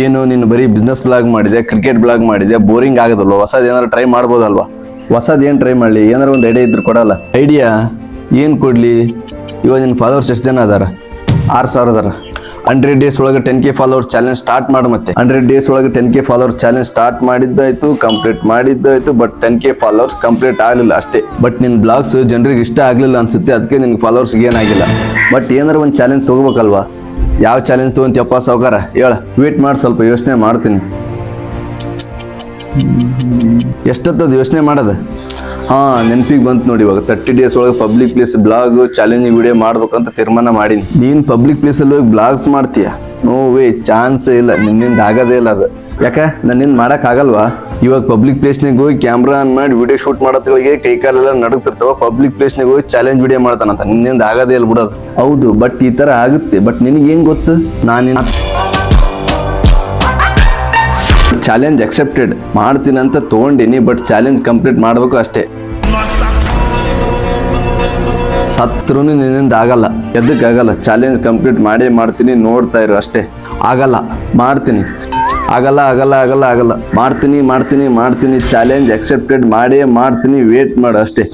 ಏನು ನೀನು ಬರೀ ಬಿಸ್ನೆಸ್ ಬ್ಲಾಗ್ ಮಾಡಿದೆ, ಕ್ರಿಕೆಟ್ ಬ್ಲಾಗ್ ಮಾಡಿದೆ, ಬೋರಿಂಗ್ ಆಗೋದಲ್ವ? ಹೊಸದು ಏನಾರು ಟ್ರೈ ಮಾಡ್ಬೋದಲ್ವಾ? ಹೊಸದು ಏನು ಟ್ರೈ ಮಾಡಲಿ? ಏನಾರು ಒಂದು ಐಡಿಯಾ ಇದ್ರೆ ಕೊಡಲ್ಲ. ಐಡಿಯಾ ಏನು ಕೊಡಲಿ? ಇವಾಗ ನಿನ್ನ ಫಾಲೋವರ್ಸ್ ಎಷ್ಟು ಜನ ಅದಾರ? 6,000 ಅದಾರ. 100 ಡೇಸ್ ಒಳಗೆ 10K ಫಾಲೋವರ್ಸ್ ಚಾಲೆಂಜ್ ಸ್ಟಾರ್ಟ್ ಮಾಡಿ. ಮತ್ತೆ 100 ಡೇಸ್ ಒಳಗೆ 10K ಫಾಲೋವರ್ಸ್ ಚಾಲೆಂಜ್ ಸ್ಟಾರ್ಟ್ ಮಾಡಿದ್ದಾಯ್ತು, ಕಂಪ್ಲೀಟ್ ಮಾಡಿದ್ದಾಯ್ತು. ಬಟ್ 10K ಫಾಲೋವರ್ಸ್ ಕಂಪ್ಲೀಟ್ ಆಗಲಿಲ್ಲ ಅಷ್ಟೇ. ಬಟ್ ನಿನ್ನ ಬ್ಲಾಗ್ಸ್ ಜನರಿಗೆ ಇಷ್ಟ ಆಗಲಿಲ್ಲ ಅನ್ಸುತ್ತೆ, ಅದಕ್ಕೆ ನಿನ್ನ ಫಾಲೋವರ್ಸ್ ಏನಾಗಿಲ್ಲ. ಬಟ್ ಏನಾರು ಒಂದು ಚಾಲೆಂಜ್ ತೊಗೋಬೇಕಲ್ವಾ? ಯಾವ ಚಾಲೆಂಜ್ ತೊಗೊಂತೀಯಪ್ಪ ಸಾವುಕಾರ? ಹೇಳ. ವೇಟ್ ಮಾಡಿ, ಸ್ವಲ್ಪ ಯೋಚನೆ ಮಾಡ್ತೀನಿ. ಎಷ್ಟೊತ್ತದು ಯೋಚನೆ ಮಾಡೋದು? ನೆನಪಿಗೆ ಬಂತು ನೋಡಿ. ಇವಾಗ 30 ಡೇಸ್ ಒಳಗೆ public place blog challenging video ಮಾಡ್ಬೇಕಂತ ತೀರ್ಮಾನ ಮಾಡೀನಿ. ನೀನು ಪಬ್ಲಿಕ್ ಪ್ಲೇಸಲ್ಲಿ ಹೋಗಿ ಬ್ಲಾಗ್ಸ್ ಮಾಡ್ತೀಯ? ನೋ ವೇ, ಚಾನ್ಸೇ ಇಲ್ಲ. ನಿನ್ನಿಂದ ಆಗೋದೇ ಇಲ್ಲ ಅದು. ಯಾಕೆ ನನ್ನಿಂದ ಮಾಡೋಕ್ಕಾಗಲ್ವಾ? ಇವಾಗ ಪಬ್ಲಿಕ್ ಪ್ಲೇಸ್ನಾಗ ಹೋಗಿ ಕ್ಯಾಮ್ರಾ ಆನ್ ಮಾಡಿ ವಿಡಿಯೋ ಶೂಟ್ ಮಾಡೋದ್ರೊಳಗೆ ಕೈ ಕಾಲೆಲ್ಲ ನಡುಗ್ತಿರ್ತಾವ. ಪಬ್ಲಿಕ್ ಪ್ಲೇಸ್ನಾಗ ಹೋಗಿ ಚಾಲೆಂಜ್ ವಿಡಿಯೋ ಮಾಡ್ತಾನಂತ. ನಿನ್ನಿಂದ ಆಗೋದೇ ಇಲ್ಲ ಬಿಡೋದು. ಹೌದು, ಬಟ್ ಈ ಥರ ಆಗುತ್ತೆ. ಬಟ್ ನಿನಗೆ ಏನು ಗೊತ್ತು? ನಾನು ಚಾಲೆಂಜ್ ಅಕ್ಸೆಪ್ಟೆಡ್ ಮಾಡ್ತೀನಿ ಅಂತ ತೊಗೊಂಡಿನಿ, ಬಟ್ ಚಾಲೆಂಜ್ ಕಂಪ್ಲೀಟ್ ಮಾಡಬೇಕು ಅಷ್ಟೇ. ಸತ್ರೂ ನಿನ್ನಿಂದ ಆಗಲ್ಲ, ಎದಕ್ಕಾಗಲ್ಲ. ಚಾಲೆಂಜ್ ಕಂಪ್ಲೀಟ್ ಮಾಡೇ ಮಾಡ್ತೀನಿ, ನೋಡ್ತಾ ಇರು ಅಷ್ಟೇ. ಆಗಲ್ಲ, ಮಾಡ್ತೀನಿ. ಆಗಲ್ಲ ಆಗಲ್ಲ ಆಗಲ್ಲ ಆಗಲ್ಲ ಮಾಡ್ತೀನಿ ಮಾಡ್ತೀನಿ ಮಾಡ್ತೀನಿ. ಚಾಲೆಂಜ್ ಅಕ್ಸೆಪ್ಟೆಡ್ ಮಾಡೇ ಮಾಡ್ತೀನಿ, ವೇಟ್ ಮಾಡು ಅಷ್ಟೇ.